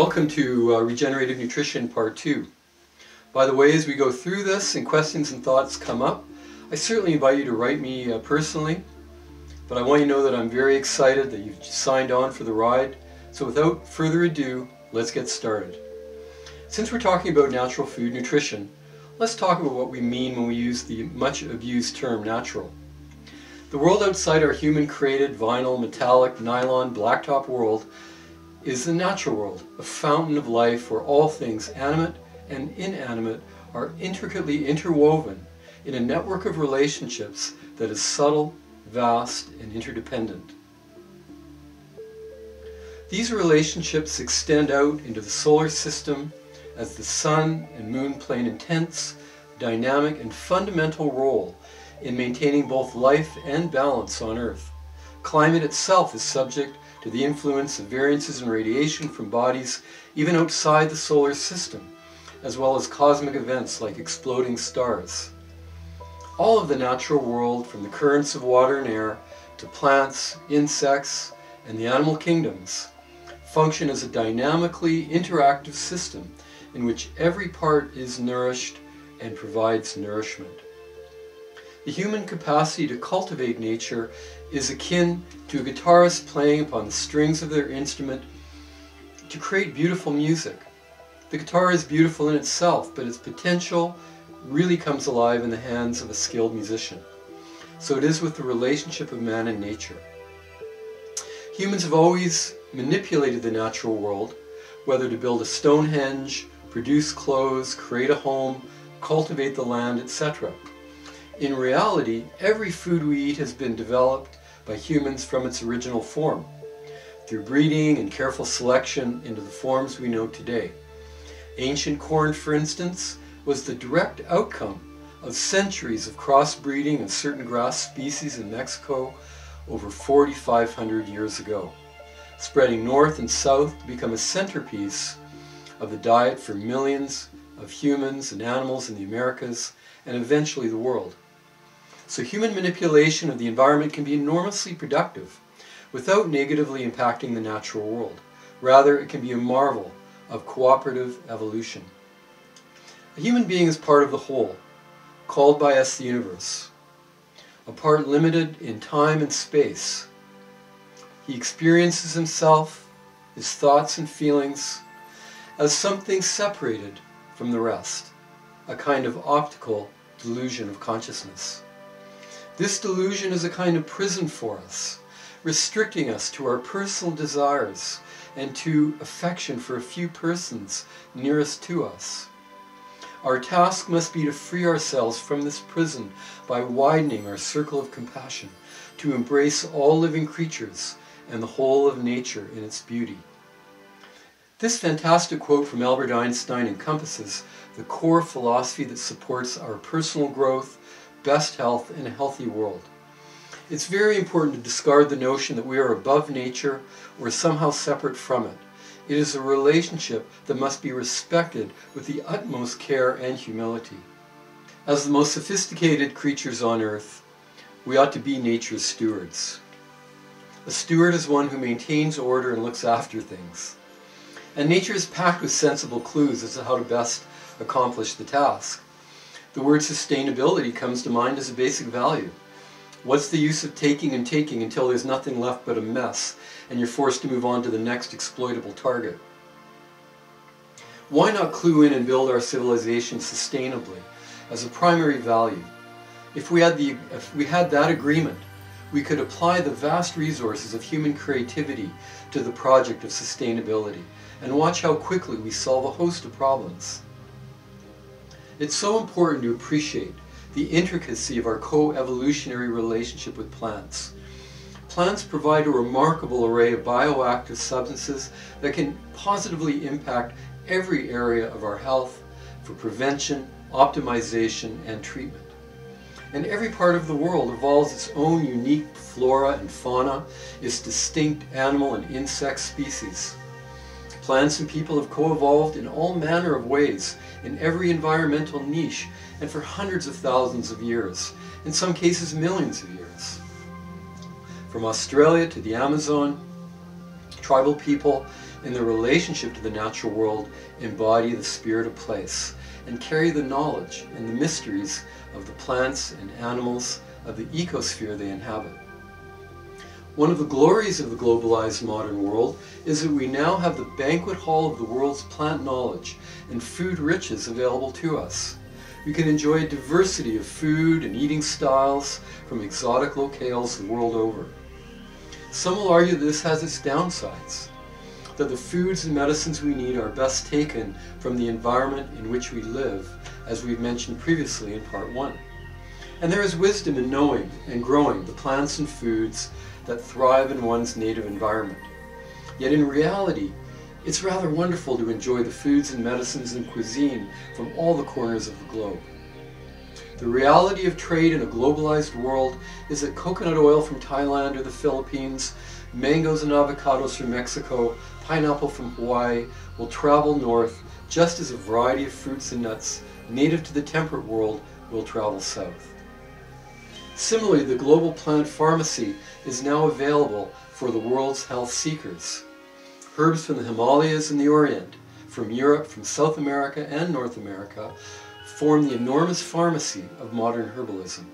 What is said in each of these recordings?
Welcome to Regenerative Nutrition Part 2. By the way, as we go through this and questions and thoughts come up, I certainly invite you to write me personally, but I want you to know that I'm very excited that you've signed on for the ride. So without further ado, let's get started. Since we're talking about natural food nutrition, let's talk about what we mean when we use the much abused term natural. The world outside our human-created vinyl, metallic, nylon, blacktop world is the natural world, a fountain of life where all things animate and inanimate are intricately interwoven in a network of relationships that is subtle, vast, and interdependent. These relationships extend out into the solar system as the sun and moon play an intense, dynamic, and fundamental role in maintaining both life and balance on Earth. Climate itself is subject to the influence of variances in radiation from bodies even outside the solar system, as well as cosmic events like exploding stars. All of the natural world, from the currents of water and air to plants, insects, and the animal kingdoms, function as a dynamically interactive system in which every part is nourished and provides nourishment. The human capacity to cultivate nature is akin to a guitarist playing upon the strings of their instrument to create beautiful music. The guitar is beautiful in itself, but its potential really comes alive in the hands of a skilled musician. So it is with the relationship of man and nature. Humans have always manipulated the natural world, whether to build a Stonehenge, produce clothes, create a home, cultivate the land, etc. In reality, every food we eat has been developed by humans from its original form, through breeding and careful selection into the forms we know today. Ancient corn, for instance, was the direct outcome of centuries of crossbreeding of certain grass species in Mexico over 4,500 years ago, spreading north and south to become a centerpiece of the diet for millions of humans and animals in the Americas and eventually the world. So human manipulation of the environment can be enormously productive without negatively impacting the natural world. Rather, it can be a marvel of cooperative evolution. A human being is part of the whole, called by us the universe, a part limited in time and space. He experiences himself, his thoughts and feelings, as something separated from the rest, a kind of optical delusion of consciousness. This delusion is a kind of prison for us, restricting us to our personal desires and to affection for a few persons nearest to us. Our task must be to free ourselves from this prison by widening our circle of compassion, to embrace all living creatures and the whole of nature in its beauty. This fantastic quote from Albert Einstein encompasses the core philosophy that supports our personal growth, best health, and a healthy world. It's very important to discard the notion that we are above nature or somehow separate from it. It is a relationship that must be respected with the utmost care and humility. As the most sophisticated creatures on Earth, we ought to be nature's stewards. A steward is one who maintains order and looks after things. And nature is packed with sensible clues as to how to best accomplish the task. The word sustainability comes to mind as a basic value. What's the use of taking and taking until there's nothing left but a mess and you're forced to move on to the next exploitable target? Why not clue in and build our civilization sustainably as a primary value? If we had that agreement, we could apply the vast resources of human creativity to the project of sustainability and watch how quickly we solve a host of problems. It's so important to appreciate the intricacy of our co-evolutionary relationship with plants. Plants provide a remarkable array of bioactive substances that can positively impact every area of our health for prevention, optimization, and treatment. And every part of the world evolves its own unique flora and fauna, its distinct animal and insect species. Plants and people have co-evolved in all manner of ways in every environmental niche and for hundreds of thousands of years, in some cases millions of years. From Australia to the Amazon, tribal people in their relationship to the natural world embody the spirit of place and carry the knowledge and the mysteries of the plants and animals of the ecosphere they inhabit. One of the glories of the globalized modern world is that we now have the banquet hall of the world's plant knowledge and food riches available to us. We can enjoy a diversity of food and eating styles from exotic locales the world over. Some will argue that this has its downsides, that the foods and medicines we need are best taken from the environment in which we live, as we've mentioned previously in part 1. And there is wisdom in knowing and growing the plants and foods that thrive in one's native environment. Yet in reality, it's rather wonderful to enjoy the foods and medicines and cuisine from all the corners of the globe. The reality of trade in a globalized world is that coconut oil from Thailand or the Philippines, mangoes and avocados from Mexico, pineapple from Hawaii will travel north, just as a variety of fruits and nuts native to the temperate world will travel south. Similarly, the global plant pharmacy is now available for the world's health seekers. Herbs from the Himalayas and the Orient, from Europe, from South America and North America, form the enormous pharmacy of modern herbalism.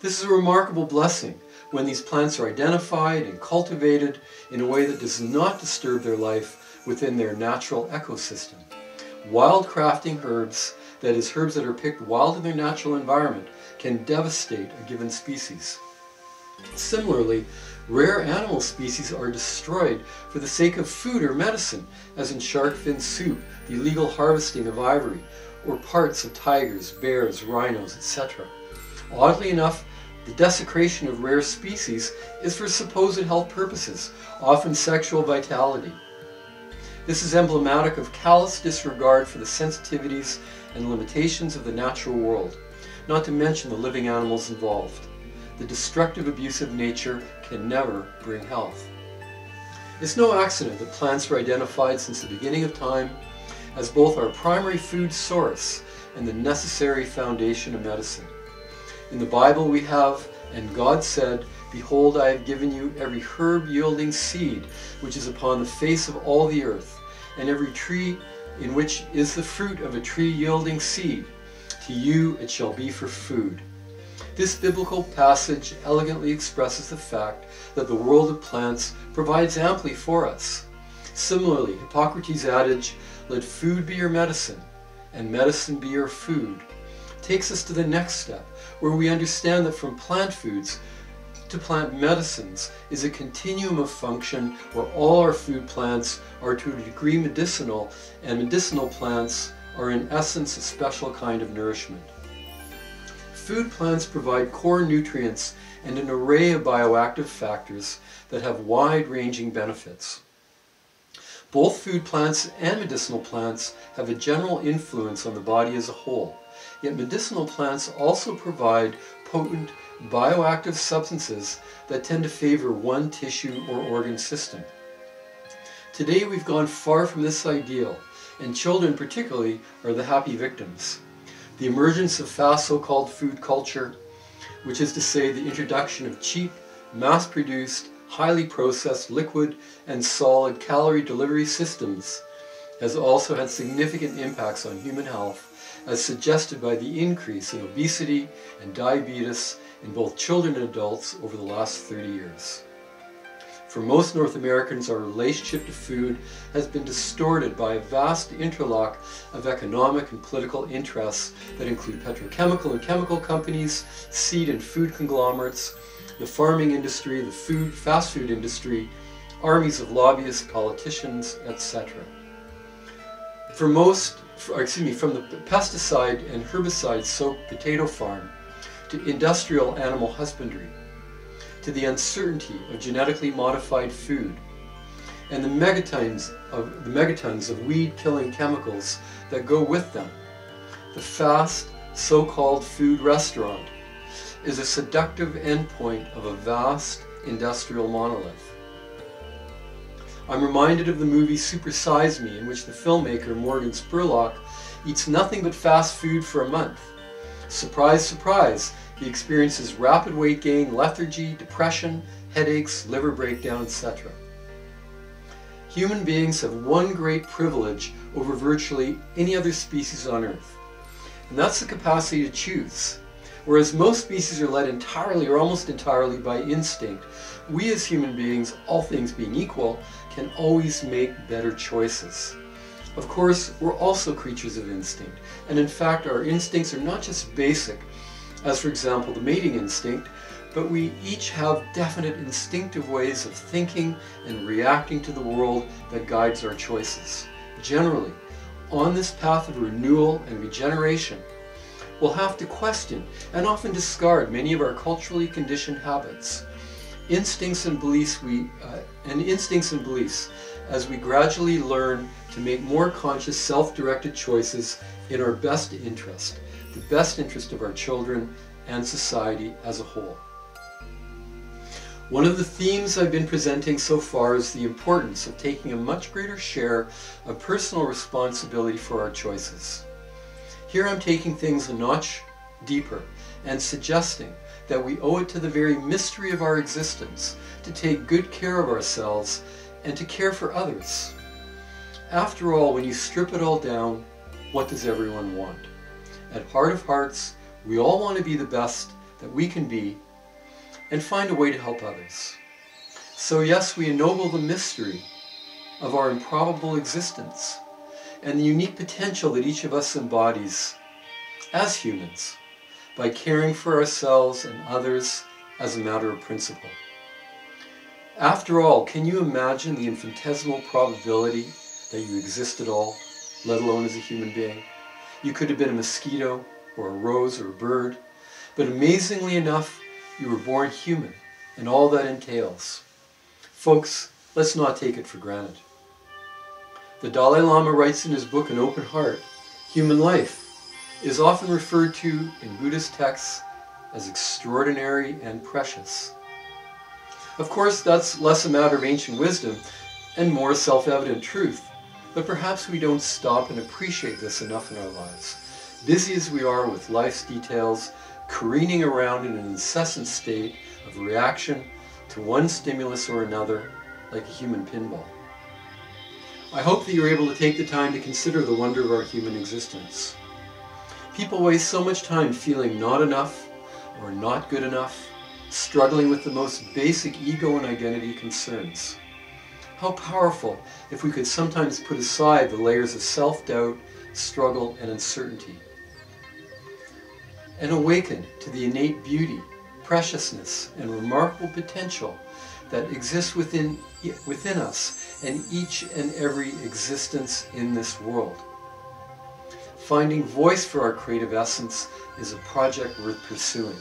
This is a remarkable blessing when these plants are identified and cultivated in a way that does not disturb their life within their natural ecosystem. Wildcrafting herbs, that is, herbs that are picked wild in their natural environment, can devastate a given species. Similarly, rare animal species are destroyed for the sake of food or medicine, as in shark fin soup, the illegal harvesting of ivory, or parts of tigers, bears, rhinos, etc. Oddly enough, the desecration of rare species is for supposed health purposes, often sexual vitality. This is emblematic of callous disregard for the sensitivities and limitations of the natural world, not to mention the living animals involved. The destructive abuse of nature can never bring health. It's no accident that plants were identified since the beginning of time as both our primary food source and the necessary foundation of medicine. In the Bible we have, "And God said, Behold, I have given you every herb yielding seed which is upon the face of all the earth, and every tree in which is the fruit of a tree yielding seed. To you it shall be for food." This biblical passage elegantly expresses the fact that the world of plants provides amply for us. Similarly, Hippocrates' adage, "Let food be your medicine, and medicine be your food," takes us to the next step, where we understand that from plant foods to plant medicines is a continuum of function where all our food plants are to a degree medicinal, and medicinal plants are in essence a special kind of nourishment. Food plants provide core nutrients and an array of bioactive factors that have wide-ranging benefits. Both food plants and medicinal plants have a general influence on the body as a whole, yet medicinal plants also provide potent bioactive substances that tend to favor one tissue or organ system. Today we've gone far from this ideal, and children particularly are the happy victims. The emergence of fast so-called food culture, which is to say the introduction of cheap, mass-produced, highly processed liquid and solid calorie delivery systems, has also had significant impacts on human health, as suggested by the increase in obesity and diabetes in both children and adults over the last 30 years. For most North Americans, our relationship to food has been distorted by a vast interlock of economic and political interests that include petrochemical and chemical companies, seed and food conglomerates, the farming industry, the fast food industry, armies of lobbyists, politicians, etc. From the pesticide and herbicide-soaked potato farm to industrial animal husbandry, to the uncertainty of genetically modified food, and the megatons of weed-killing chemicals that go with them, the fast, so-called food restaurant is a seductive endpoint of a vast industrial monolith. I'm reminded of the movie Super Size Me, in which the filmmaker Morgan Spurlock eats nothing but fast food for a month. Surprise, surprise, he experiences rapid weight gain, lethargy, depression, headaches, liver breakdown, etc. Human beings have one great privilege over virtually any other species on Earth, and that's the capacity to choose. Whereas most species are led entirely or almost entirely by instinct, we as human beings, all things being equal, can always make better choices. Of course, we're also creatures of instinct, and in fact our instincts are not just basic, as for example the mating instinct, but we each have definite instinctive ways of thinking and reacting to the world that guides our choices. Generally, on this path of renewal and regeneration, we'll have to question and often discard many of our culturally conditioned habits, instincts and beliefs as we gradually learn to make more conscious, self-directed choices in our best interest, the best interest of our children and society as a whole. One of the themes I've been presenting so far is the importance of taking a much greater share of personal responsibility for our choices. Here I'm taking things a notch deeper and suggesting that we owe it to the very mystery of our existence to take good care of ourselves and to care for others. After all, when you strip it all down, what does everyone want? At heart of hearts, we all want to be the best that we can be and find a way to help others. So yes, we ennoble the mystery of our improbable existence and the unique potential that each of us embodies as humans by caring for ourselves and others as a matter of principle. After all, can you imagine the infinitesimal probability that you exist at all, let alone as a human being? You could have been a mosquito or a rose or a bird, but amazingly enough, you were born human and all that entails. Folks, let's not take it for granted. The Dalai Lama writes in his book, An Open Heart, human life is often referred to in Buddhist texts as extraordinary and precious. Of course, that's less a matter of ancient wisdom and more self-evident truth, but perhaps we don't stop and appreciate this enough in our lives. Busy as we are with life's details, careening around in an incessant state of reaction to one stimulus or another, like a human pinball. I hope that you're able to take the time to consider the wonder of our human existence. People waste so much time feeling not enough or not good enough, struggling with the most basic ego and identity concerns. How powerful if we could sometimes put aside the layers of self-doubt, struggle, and uncertainty, and awaken to the innate beauty, preciousness, and remarkable potential that exists within us and each and every existence in this world. Finding voice for our creative essence is a project worth pursuing.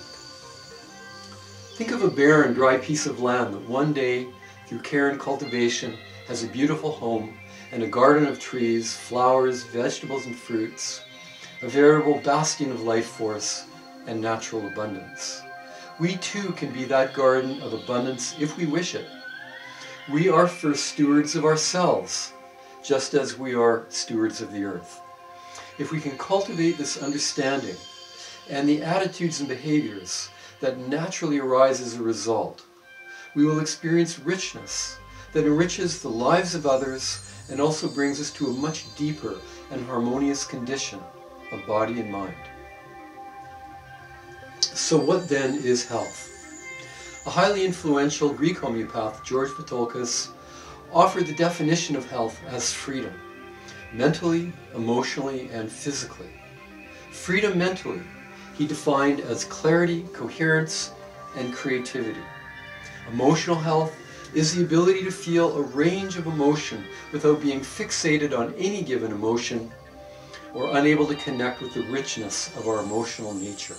Think of a barren, dry piece of land that one day, through care and cultivation, has a beautiful home and a garden of trees, flowers, vegetables, and fruits, a veritable bastion of life force and natural abundance. We too can be that garden of abundance if we wish it. We are first stewards of ourselves, just as we are stewards of the earth. If we can cultivate this understanding and the attitudes and behaviors that naturally arise as a result, we will experience richness that enriches the lives of others and also brings us to a much deeper and harmonious condition of body and mind. So what then is health? A highly influential Greek homeopath, George Patolkas, offered the definition of health as freedom, mentally, emotionally, and physically. Freedom mentally, he defined as clarity, coherence, and creativity. Emotional health is the ability to feel a range of emotion without being fixated on any given emotion or unable to connect with the richness of our emotional nature.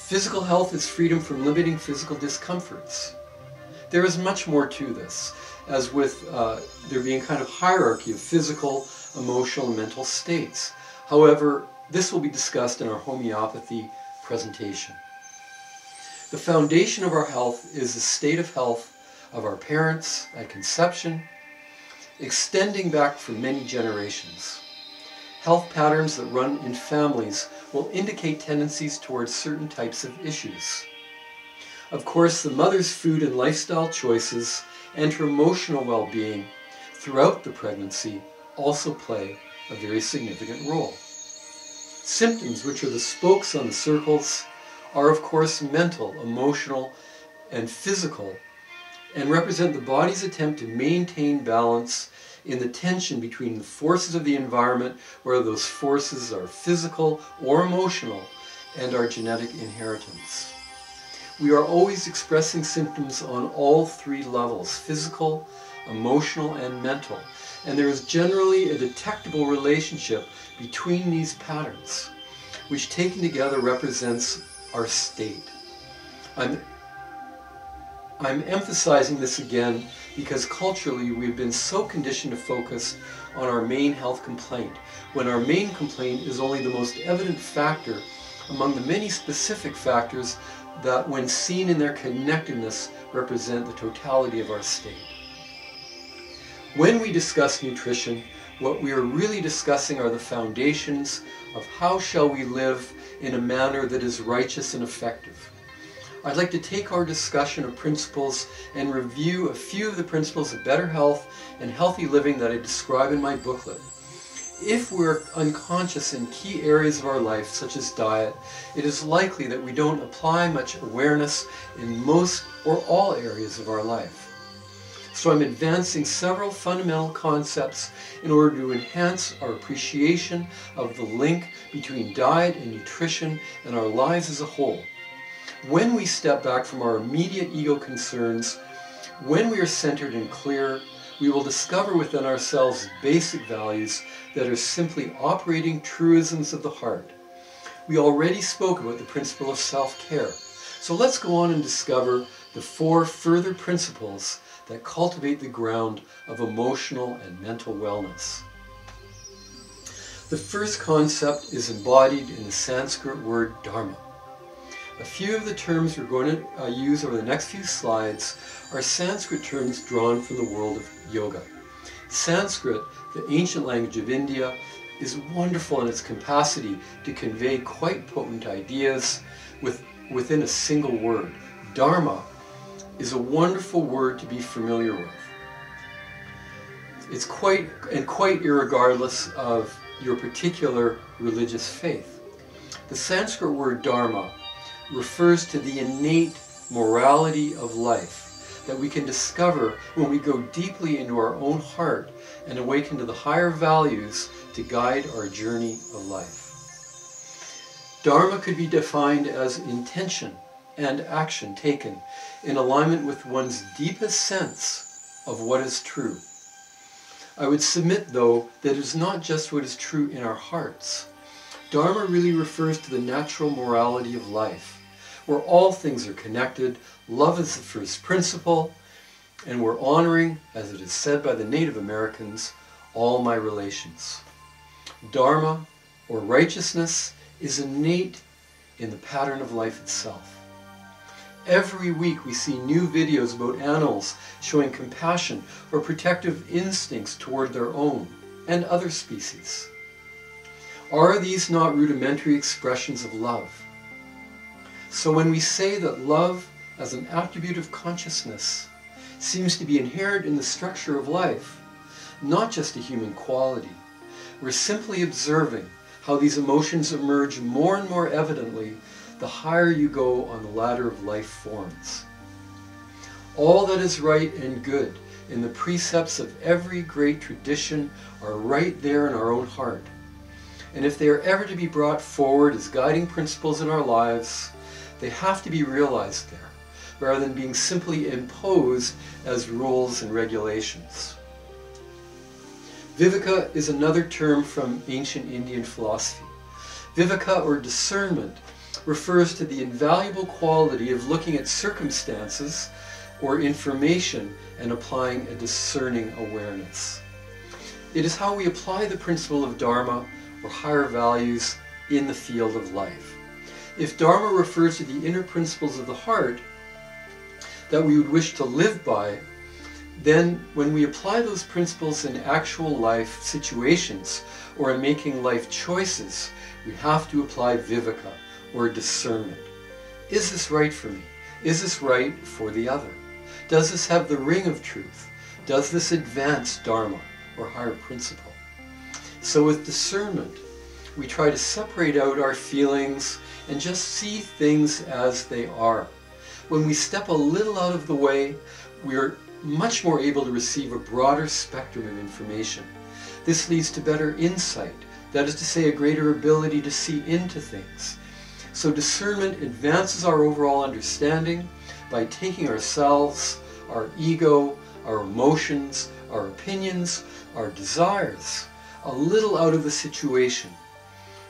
Physical health is freedom from limiting physical discomforts. There is much more to this, as with there being kind of hierarchy of physical, emotional, and mental states. However, this will be discussed in our homeopathy presentation. The foundation of our health is the state of health of our parents at conception, extending back for many generations. Health patterns that run in families will indicate tendencies towards certain types of issues. Of course, the mother's food and lifestyle choices and her emotional well-being throughout the pregnancy also play a very significant role. Symptoms, which are the spokes on the circles, are of course mental, emotional, and physical, and represent the body's attempt to maintain balance in the tension between the forces of the environment, whether those forces are physical or emotional, and our genetic inheritance. We are always expressing symptoms on all three levels: physical, emotional, and mental. And there is generally a detectable relationship between these patterns, which taken together represents our state. I'm emphasizing this again because culturally we've been so conditioned to focus on our main health complaint, when our main complaint is only the most evident factor among the many specific factors that, when seen in their connectedness, represent the totality of our state. When we discuss nutrition, what we are really discussing are the foundations of how shall we live in a manner that is righteous and effective. I'd like to take our discussion of principles and review a few of the principles of better health and healthy living that I describe in my booklet. If we're unconscious in key areas of our life, such as diet, it is likely that we don't apply much awareness in most or all areas of our life. So I'm advancing several fundamental concepts in order to enhance our appreciation of the link between diet and nutrition and our lives as a whole. When we step back from our immediate ego concerns, when we are centered and clear, we will discover within ourselves basic values that are simply operating truisms of the heart. We already spoke about the principle of self-care, so let's go on and discover the 4 further principles that cultivate the ground of emotional and mental wellness. The first concept is embodied in the Sanskrit word dharma. A few of the terms we're going to use over the next few slides are Sanskrit terms drawn from the world of yoga. Sanskrit, the ancient language of India, is wonderful in its capacity to convey quite potent ideas within a single word. Dharma is a wonderful word to be familiar with. It's quite irregardless of your particular religious faith. The Sanskrit word dharma refers to the innate morality of life that we can discover when we go deeply into our own heart and awaken to the higher values to guide our journey of life. Dharma could be defined as intention and action taken in alignment with one's deepest sense of what is true. I would submit, though, that it is not just what is true in our hearts. Dharma really refers to the natural morality of life, where all things are connected, love is the first principle, and we're honoring, as it is said by the Native Americans, all my relations. Dharma, or righteousness, is innate in the pattern of life itself. Every week we see new videos about animals showing compassion or protective instincts toward their own and other species. Are these not rudimentary expressions of love? So when we say that love as an attribute of consciousness seems to be inherent in the structure of life, not just a human quality, we're simply observing how these emotions emerge more and more evidently the higher you go on the ladder of life forms. All that is right and good in the precepts of every great tradition are right there in our own heart. And if they are ever to be brought forward as guiding principles in our lives, they have to be realized there, rather than being simply imposed as rules and regulations. Viveka is another term from ancient Indian philosophy. Viveka, or discernment, refers to the invaluable quality of looking at circumstances or information and applying a discerning awareness. It is how we apply the principle of Dharma or higher values in the field of life. If Dharma refers to the inner principles of the heart that we would wish to live by, then when we apply those principles in actual life situations or in making life choices, we have to apply Viveka, or discernment. Is this right for me? Is this right for the other? Does this have the ring of truth? Does this advance Dharma or higher principle? So with discernment, we try to separate out our feelings and just see things as they are. When we step a little out of the way, we're much more able to receive a broader spectrum of information. This leads to better insight, that is to say, a greater ability to see into things. So discernment advances our overall understanding by taking ourselves, our ego, our emotions, our opinions, our desires, a little out of the situation,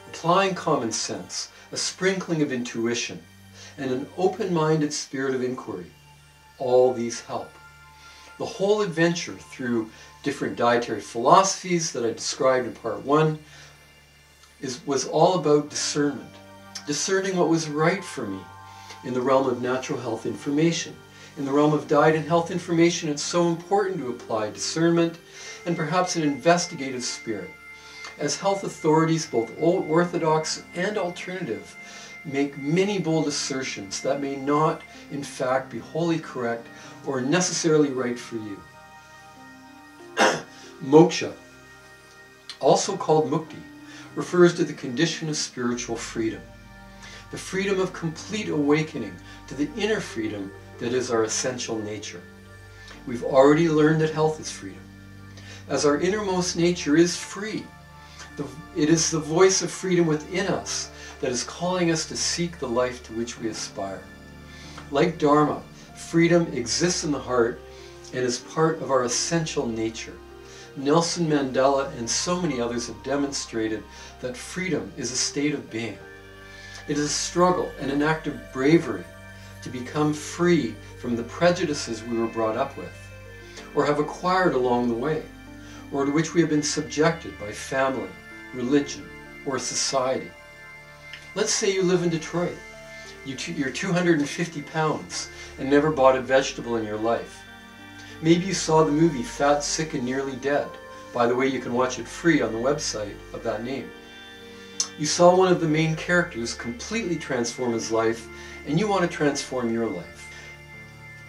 applying common sense, a sprinkling of intuition, and an open-minded spirit of inquiry. All these help. The whole adventure through different dietary philosophies that I described in part 1 was all about discernment. Discerning what was right for me in the realm of natural health information. In the realm of diet and health information, it's so important to apply discernment and perhaps an investigative spirit. As health authorities, both orthodox and alternative, make many bold assertions that may not, in fact, be wholly correct or necessarily right for you. Moksha, also called mukti, refers to the condition of spiritual freedom. The freedom of complete awakening to the inner freedom that is our essential nature. We've already learned that health is freedom. As our innermost nature is free, it is the voice of freedom within us that is calling us to seek the life to which we aspire. Like Dharma, freedom exists in the heart and is part of our essential nature. Nelson Mandela and so many others have demonstrated that freedom is a state of being. It is a struggle and an act of bravery to become free from the prejudices we were brought up with, or have acquired along the way, or to which we have been subjected by family, religion, or society. Let's say you live in Detroit. You're 250 pounds and never bought a vegetable in your life. Maybe you saw the movie Fat, Sick, and Nearly Dead. By the way, you can watch it free on the website of that name. You saw one of the main characters completely transform his life, and you want to transform your life.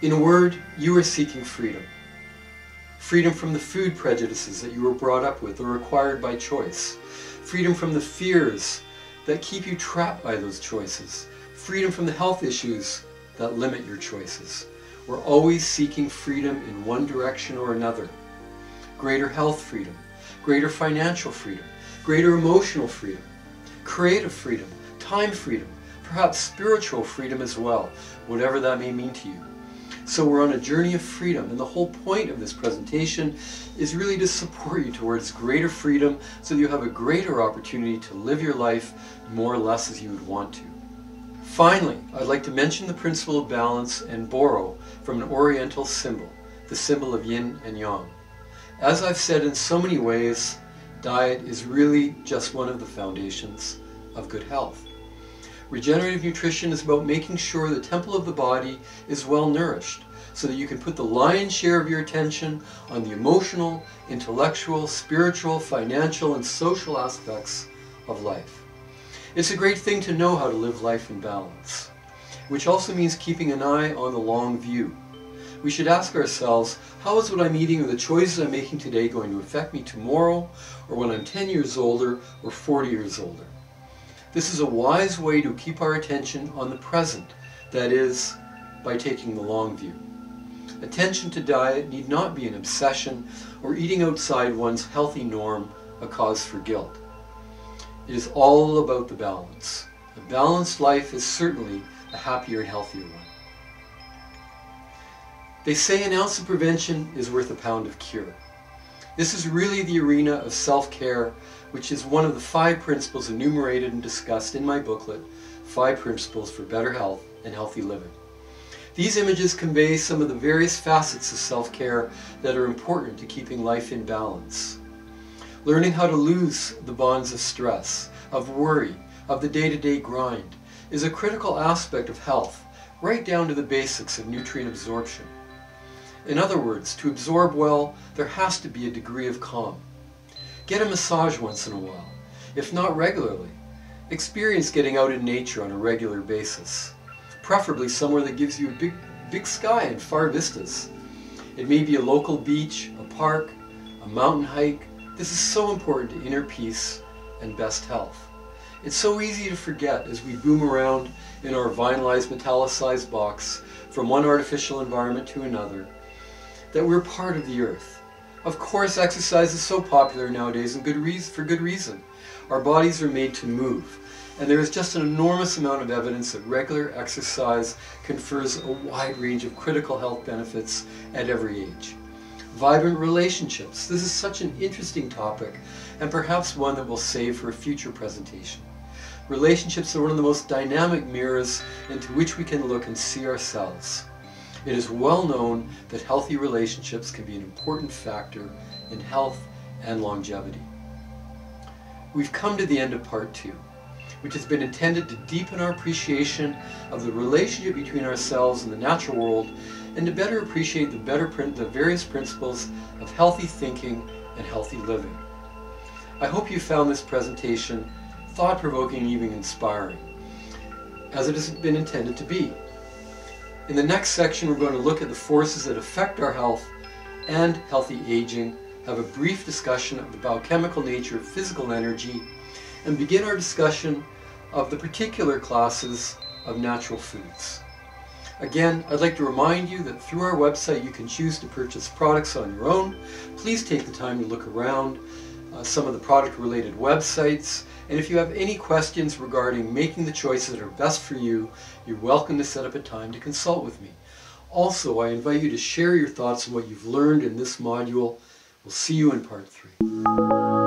In a word, you are seeking freedom. Freedom from the food prejudices that you were brought up with or acquired by choice. Freedom from the fears that keep you trapped by those choices. Freedom from the health issues that limit your choices. We're always seeking freedom in one direction or another. Greater health freedom, greater financial freedom, greater emotional freedom, creative freedom, time freedom, perhaps spiritual freedom as well, whatever that may mean to you. So we're on a journey of freedom, and the whole point of this presentation is really to support you towards greater freedom so that you have a greater opportunity to live your life more or less as you would want to. Finally, I'd like to mention the principle of balance and borrow from an Oriental symbol, the symbol of yin and yang. As I've said in so many ways, diet is really just one of the foundations of good health. Regenerative nutrition is about making sure the temple of the body is well nourished so that you can put the lion's share of your attention on the emotional, intellectual, spiritual, financial, and social aspects of life. It's a great thing to know how to live life in balance, which also means keeping an eye on the long view. We should ask ourselves, how is what I'm eating or the choices I'm making today going to affect me tomorrow, or when I'm 10 years older or 40 years older? This is a wise way to keep our attention on the present, that is, by taking the long view. Attention to diet need not be an obsession or eating outside one's healthy norm a cause for guilt. It is all about the balance. A balanced life is certainly a happier and healthier one. They say an ounce of prevention is worth a pound of cure. This is really the arena of self-care, which is one of the 5 principles enumerated and discussed in my booklet, 5 Principles for Better Health and Healthy Living. These images convey some of the various facets of self-care that are important to keeping life in balance. Learning how to lose the bonds of stress, of worry, of the day-to-day grind is a critical aspect of health, right down to the basics of nutrient absorption. In other words, to absorb well, there has to be a degree of calm. Get a massage once in a while, if not regularly. Experience getting out in nature on a regular basis, preferably somewhere that gives you a big sky and far vistas. It may be a local beach, a park, a mountain hike. This is so important to inner peace and best health. It's so easy to forget as we boom around in our vinylized, metallicized box from one artificial environment to another that we're part of the earth. Of course, exercise is so popular nowadays, and for good reason. Our bodies are made to move, and there is just an enormous amount of evidence that regular exercise confers a wide range of critical health benefits at every age. Vibrant relationships. This is such an interesting topic, and perhaps one that we'll save for a future presentation. Relationships are one of the most dynamic mirrors into which we can look and see ourselves. It is well known that healthy relationships can be an important factor in health and longevity. We've come to the end of part 2, which has been intended to deepen our appreciation of the relationship between ourselves and the natural world, and to better appreciate the various principles of healthy thinking and healthy living. I hope you found this presentation thought-provoking and even inspiring, as it has been intended to be. In the next section, we're going to look at the forces that affect our health and healthy aging, have a brief discussion of the biochemical nature of physical energy, and begin our discussion of the particular classes of natural foods. Again, I'd like to remind you that through our website you can choose to purchase products on your own. Please take the time to look around some of the product-related websites, and if you have any questions regarding making the choices that are best for you, you're welcome to set up a time to consult with me. Also, I invite you to share your thoughts on what you've learned in this module. We'll see you in part 3.